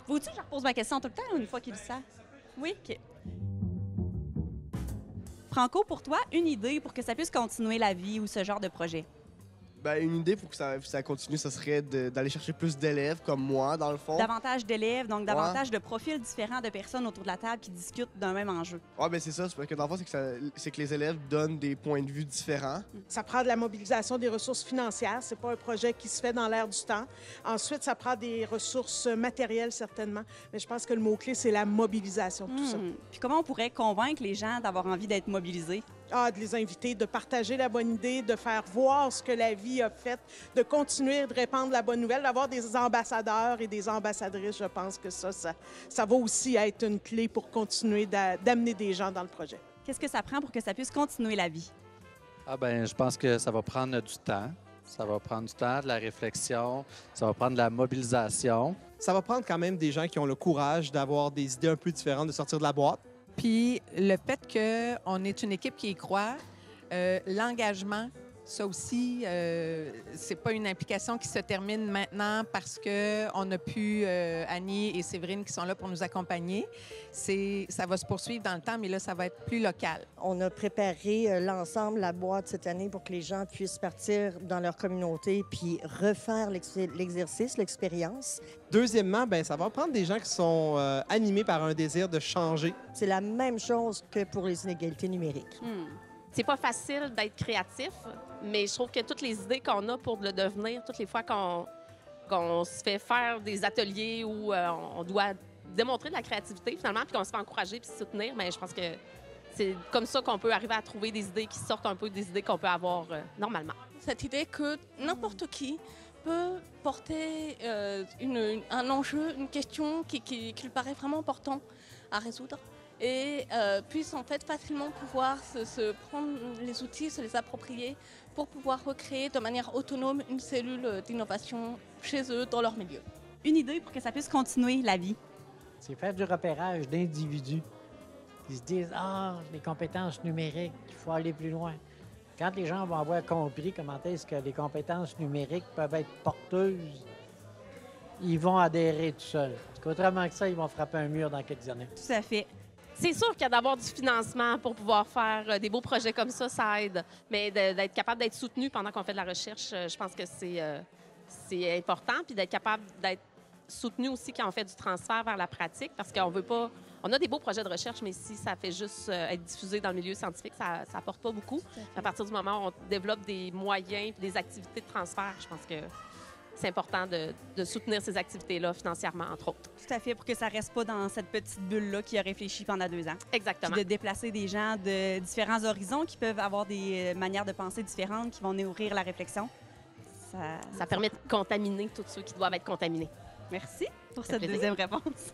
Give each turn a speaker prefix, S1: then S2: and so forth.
S1: Faut-tu que je repose ma question tout le temps ou une fois qu'ils le savent? Oui? OK. Franco, pour toi, une idée pour que ça puisse continuer la vie ou ce genre de projet?
S2: Ben, une idée pour que ça continue, ça serait d'aller chercher plus d'élèves comme moi, dans le fond.
S1: Davantage d'élèves, donc davantage de profils différents de personnes autour de la table qui discutent d'un même enjeu.
S2: Ouais, ben c'est ça. C'est parce que dans le fond, c'est que les élèves donnent des points de vue différents.
S3: Ça prend de la mobilisation des ressources financières. C'est pas un projet qui se fait dans l'air du temps. Ensuite, ça prend des ressources matérielles, certainement. Mais je pense que le mot-clé, c'est la mobilisation de tout ça.
S1: Puis comment on pourrait convaincre les gens d'avoir envie d'être mobilisés?
S3: De les inviter, de partager la bonne idée, de faire voir ce que la vie a fait, de continuer de répandre la bonne nouvelle, d'avoir des ambassadeurs et des ambassadrices. Je pense que ça va aussi être une clé pour continuer d'amener des gens dans le projet.
S1: Qu'est-ce que ça prend pour que ça puisse continuer la vie?
S4: Je pense que ça va prendre du temps. Ça va prendre du temps, de la réflexion, ça va prendre de la mobilisation.
S5: Ça va prendre quand même des gens qui ont le courage d'avoir des idées un peu différentes, de sortir de la boîte.
S6: Puis le fait qu'on est une équipe qui y croit, l'engagement, ça aussi, c'est pas une implication qui se termine maintenant parce qu'on a pu Annie et Séverine qui sont là pour nous accompagner. Ça va se poursuivre dans le temps, mais là, ça va être plus local.
S7: On a préparé l'ensemble, la boîte cette année pour que les gens puissent partir dans leur communauté puis refaire l'exercice, l'expérience.
S5: Deuxièmement, ça va prendre des gens qui sont animés par un désir de changer.
S7: C'est la même chose que pour les inégalités numériques.
S8: C'est pas facile d'être créatif, mais je trouve que toutes les idées qu'on a pour le devenir, toutes les fois qu'on se fait faire des ateliers où on doit démontrer de la créativité, finalement, puis qu'on se fait encourager puis soutenir, mais je pense que c'est comme ça qu'on peut arriver à trouver des idées qui sortent un peu des idées qu'on peut avoir normalement.
S9: Cette idée que n'importe qui peut porter un enjeu, une question qui lui paraît vraiment important à résoudre et puisse en fait facilement pouvoir se prendre les outils, se les approprier pour pouvoir recréer de manière autonome une cellule d'innovation chez eux, dans leur milieu.
S1: Une idée pour que ça puisse continuer la vie?
S10: C'est faire du repérage d'individus qui se disent « Ah, les compétences numériques, il faut aller plus loin ». Quand les gens vont avoir compris comment est-ce que les compétences numériques peuvent être porteuses, ils vont adhérer tout seuls. Autrement que ça, ils vont frapper un mur dans quelques années.
S1: Tout à fait.
S8: C'est sûr qu'il y a d'avoir du financement pour pouvoir faire des beaux projets comme ça aide. Mais d'être capable d'être soutenu pendant qu'on fait de la recherche, je pense que c'est important. Puis d'être capable d'être soutenu aussi quand on fait du transfert vers la pratique, parce qu'on veut pas... On a des beaux projets de recherche, mais si ça fait juste être diffusé dans le milieu scientifique, ça apporte pas beaucoup. À partir du moment où on développe des moyens et des activités de transfert, je pense que c'est important de soutenir ces activités-là financièrement, entre autres.
S1: Tout à fait, pour que ça reste pas dans cette petite bulle-là qui a réfléchi pendant 2 ans.
S8: Exactement.
S1: Puis de déplacer des gens de différents horizons qui peuvent avoir des manières de penser différentes, qui vont nourrir la réflexion.
S8: Ça permet de contaminer tous ceux qui doivent être contaminés.
S1: Merci pour cette deuxième réponse.